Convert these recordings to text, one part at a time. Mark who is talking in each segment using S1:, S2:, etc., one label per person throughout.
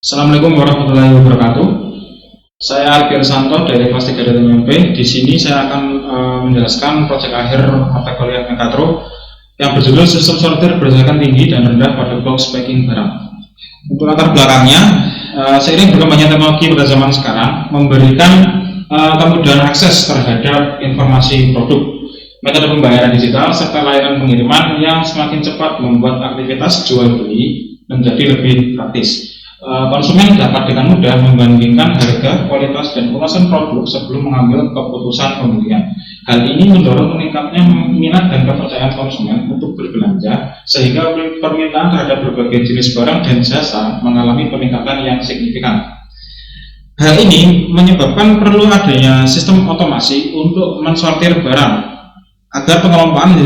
S1: Assalamualaikum warahmatullahi wabarakatuh. Saya Arif Santo dari kelas 3 dari MP. Di sini saya akan menjelaskan proyek akhir mata kuliah Mekatro yang berjudul Sistem Sortir Berdasarkan Tinggi dan Rendah pada Box Packing Barang. Untuk latar belakangnya, seiring berkembangnya teknologi pada zaman sekarang memberikan kemudahan akses terhadap informasi produk, metode pembayaran digital, serta layanan pengiriman yang semakin cepat membuat aktivitas jual beli menjadi lebih praktis. Konsumen dapat dengan mudah membandingkan harga, kualitas, dan kemasan produk sebelum mengambil keputusan pembelian. Hal ini mendorong meningkatnya minat dan kepercayaan konsumen untuk berbelanja, sehingga permintaan terhadap berbagai jenis barang dan jasa mengalami peningkatan yang signifikan. Hal ini menyebabkan perlu adanya sistem otomasi untuk mensortir barang agar pengelompaan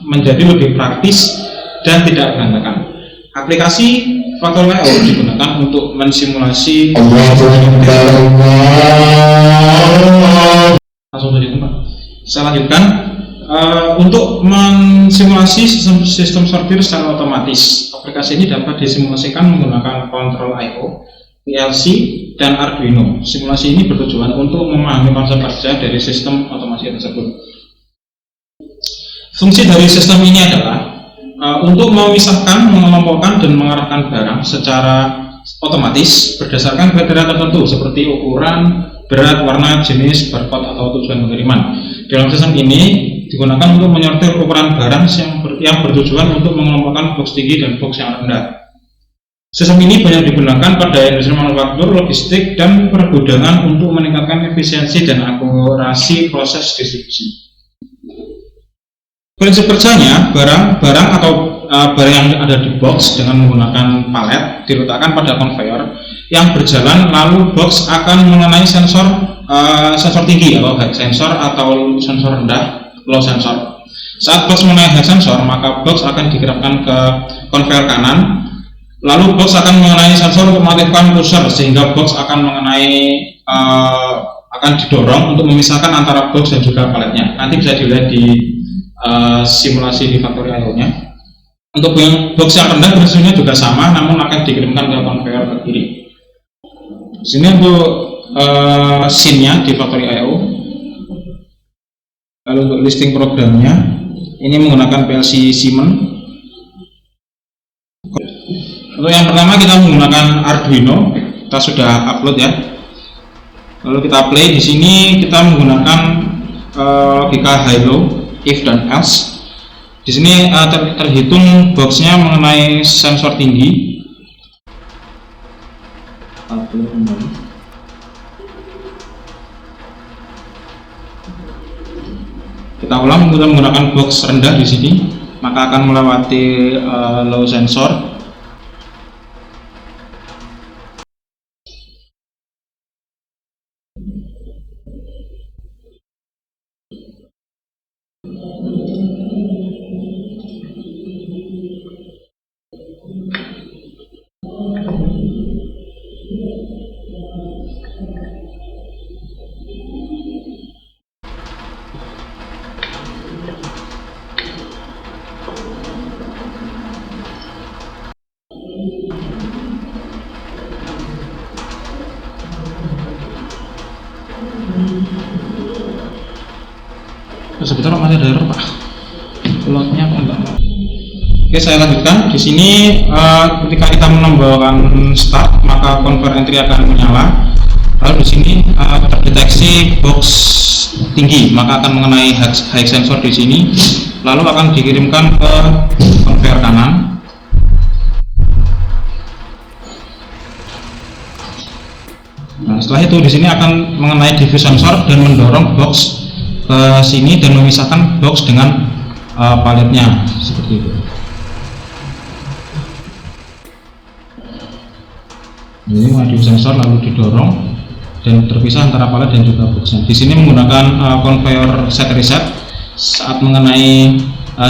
S1: menjadi lebih praktis dan tidak berantakan. Aplikasi Factory.io digunakan untuk mensimulasi. Saya lanjutkan. Untuk mensimulasi sistem sortir secara otomatis, aplikasi ini dapat disimulasikan menggunakan Control.io, PLC, dan Arduino. Simulasi ini bertujuan untuk memahami konsep kerja dari sistem otomasi tersebut. Fungsi dari sistem ini adalah untuk memisahkan, mengelompokkan, dan mengarahkan barang secara otomatis berdasarkan kriteria tertentu seperti ukuran, berat, warna, jenis, barcode, atau tujuan pengiriman. Dalam sistem ini digunakan untuk menyortir ukuran barang yang bertujuan untuk mengelompokkan box tinggi dan box yang rendah. Sistem ini banyak digunakan pada industri manufaktur, logistik, dan pergudangan untuk meningkatkan efisiensi dan akurasi proses distribusi. Prinsip kerjanya, barang atau barang yang ada di box dengan menggunakan palet diletakkan pada konveyor yang berjalan, lalu box akan mengenai sensor tinggi atau high sensor atau sensor rendah low sensor. Saat box mengenai high sensor, maka box akan digerakkan ke konveyor kanan, lalu box akan mengenai sensor untuk mengaktifkan pusher sehingga box akan akan didorong untuk memisahkan antara box dan juga paletnya. Nanti bisa dilihat di simulasi di Factory.io nya. Untuk yang box yang rendah prinsipnya juga sama, namun akan dikirimkan ke konveyor ke kiri. Sini untuk scene-nya di Factory.io. Lalu untuk listing programnya, ini menggunakan PLC Siemens. Untuk yang pertama kita menggunakan Arduino, kita sudah upload ya. Lalu kita play. Di sini kita menggunakan logika high-low, if dan else. Di sini terhitung boxnya mengenai sensor tinggi. Kita ulang, kita menggunakan box rendah di sini, maka akan melewati low sensor. Sebetulnya masih ada error, Pak. Plotnya kok enggak mau. Oke, saya lanjutkan. Di sini ketika kita menambahkan start, maka convert entry akan menyala. Lalu di sini terdeteksi box tinggi, maka akan mengenai high sensor di sini. Lalu akan dikirimkan ke konveyor kanan. Nah, setelah itu di sini akan mengenai diffuse sensor dan mendorong box ke sini dan memisahkan box dengan paletnya seperti itu. Ini mengadu sensor lalu didorong dan terpisah antara palet dan juga boxnya. Di sini menggunakan konveyor set reset. Saat mengenai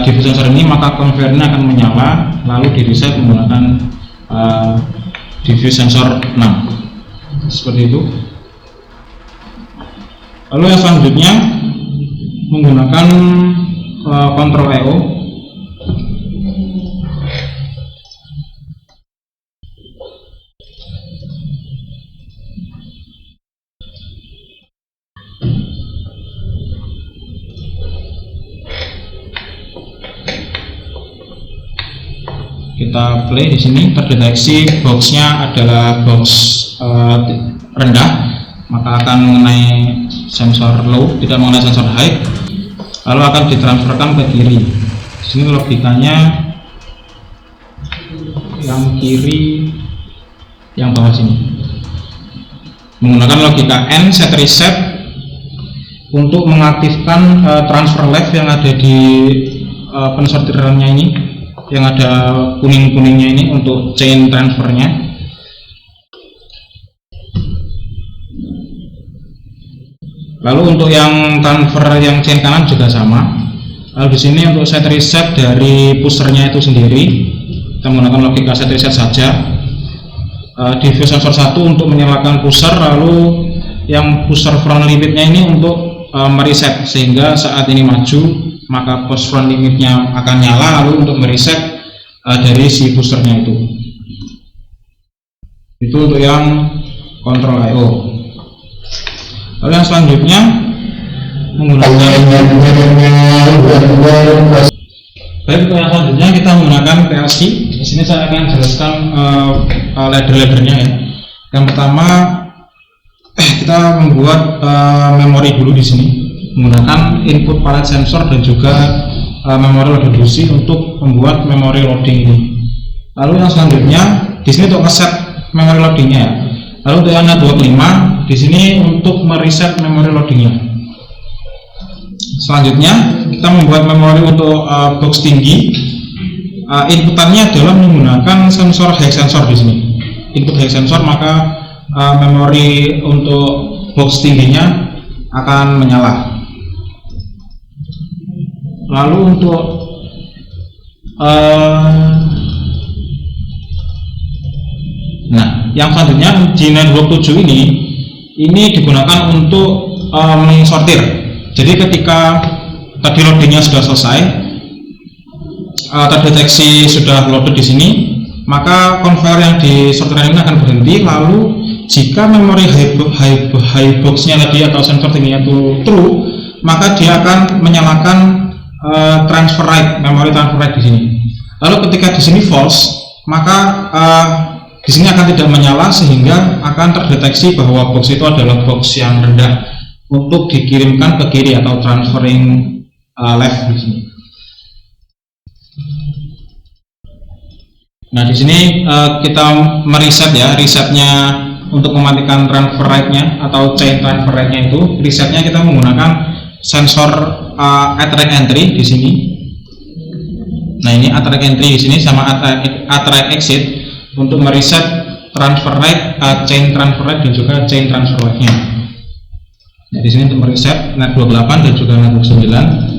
S1: diffuse sensor ini, maka konveyornya akan menyala lalu di reset menggunakan diffuse sensor 6 seperti itu. Lalu yang selanjutnya menggunakan Control.io. kita play. Di sini terdeteksi boxnya adalah box rendah, maka akan mengenai sensor low, tidak mengenai sensor high, lalu akan ditransferkan ke kiri. Di sini logikanya yang kiri, yang bawah sini, menggunakan logika N set reset untuk mengaktifkan transfer left yang ada di pensortirannya ini, yang ada kuning-kuningnya ini untuk chain transfernya. Lalu untuk yang transfer yang chain kanan juga sama. Lalu di sini untuk set reset dari pushernya itu sendiri, kita menggunakan logika set reset saja. Di view sensor 1 untuk menyalakan pusher, lalu yang pusher front limitnya ini untuk mereset, sehingga saat ini maju maka push front limitnya akan nyala, lalu untuk mereset dari si pushernya itu. Itu untuk yang kontrol I/O. Lalu yang selanjutnya menggunakan yang selanjutnya kita menggunakan PLC. Di sini saya akan jelaskan ladder-laddernya ya. Yang pertama kita membuat memori dulu di sini menggunakan input palette sensor dan juga memori loaded DC untuk membuat memori loading ini. Lalu yang selanjutnya di sini untuk ngeset memori loadingnya ya. Lalu untuk yang network 5 di sini untuk mereset memori loadingnya. Selanjutnya kita membuat memori untuk box tinggi. Inputannya adalah menggunakan sensor high sensor di sini. Input high sensor, maka memori untuk box tingginya akan menyala. Lalu untuk yang selanjutnya di network 7 ini digunakan untuk mensortir. Jadi ketika tadi loadingnya sudah selesai, terdeteksi sudah loaded di sini, maka conveyor yang di sortiran ini akan berhenti. Lalu jika memori high boxnya tadi atau sensor tingginya itu true, maka dia akan menyalakan transfer write, memori transfer write di sini. Lalu ketika di sini false, maka di sini akan tidak menyala, sehingga akan terdeteksi bahwa box itu adalah box yang rendah untuk dikirimkan ke kiri atau transferring left di sini. Nah, di sini kita mereset ya, resetnya untuk mematikan transfer write-nya atau chain transfer write-nya itu, resetnya kita menggunakan sensor attract entry di sini. Nah, ini attract entry di sini sama attract exit untuk mereset transfer write, chain transfer write dan juga chain transfer left-nya. Nah, di sini untuk mereset network 8 dan juga network 9.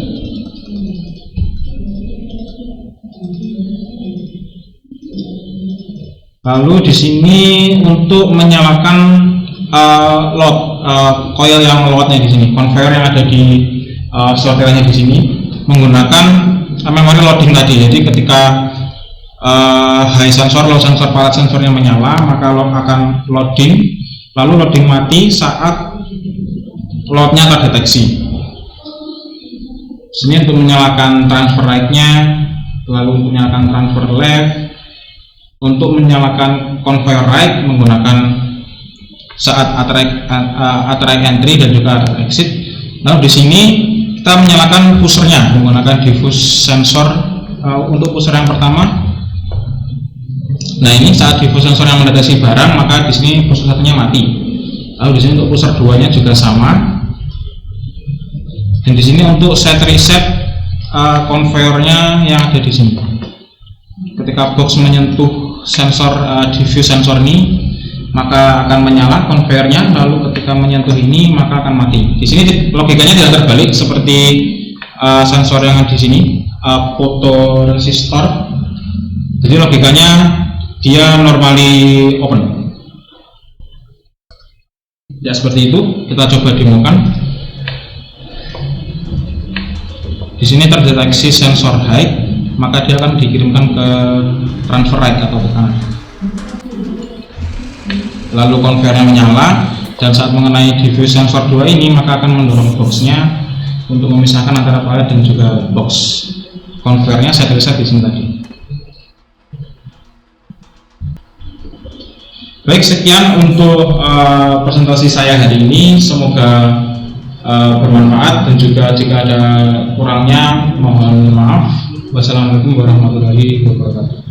S1: Lalu di sini untuk menyalakan load coil yang loadnya di sini, conveyor yang ada di sortirannya di sini menggunakan memori loading tadi. Jadi ketika high sensor, low sensor, palette sensornya menyala, maka load akan loading, lalu loading mati saat loadnya terdeteksi. Sini untuk menyalakan transfer right-nya, lalu untuk menyalakan transfer left, untuk menyalakan conveyor right menggunakan saat attract entry dan juga attract exit. Lalu di sini kita menyalakan pushernya menggunakan diffuse sensor untuk pusher yang pertama. Nah, ini saat diffuse sensor yang mendeteksi barang, maka di sini pusher satunya mati. Lalu di sini untuk pusher 2-nya juga sama. Dan di sini untuk set reset conveyornya yang ada di sini. Ketika box menyentuh sensor diffuse sensor ini, maka akan menyala conveyornya. Lalu ketika menyentuh ini, maka akan mati. Di sini logikanya tidak terbalik seperti sensor yang ada di sini, photoresistor. Jadi logikanya dia normally open. Ya, seperti itu. Kita coba demokan. Di sini terdeteksi sensor high, maka dia akan dikirimkan ke transfer right atau ke kanan. Lalu conveyornya menyala, dan saat mengenai diffuse sensor 2 ini, maka akan mendorong boxnya untuk memisahkan antara palette dan juga box. Conveyornya set reset di sini tadi. Baik, sekian untuk presentasi saya hari ini. Semoga bermanfaat, dan juga jika ada kurangnya mohon maaf. Wassalamualaikum warahmatullahi wabarakatuh.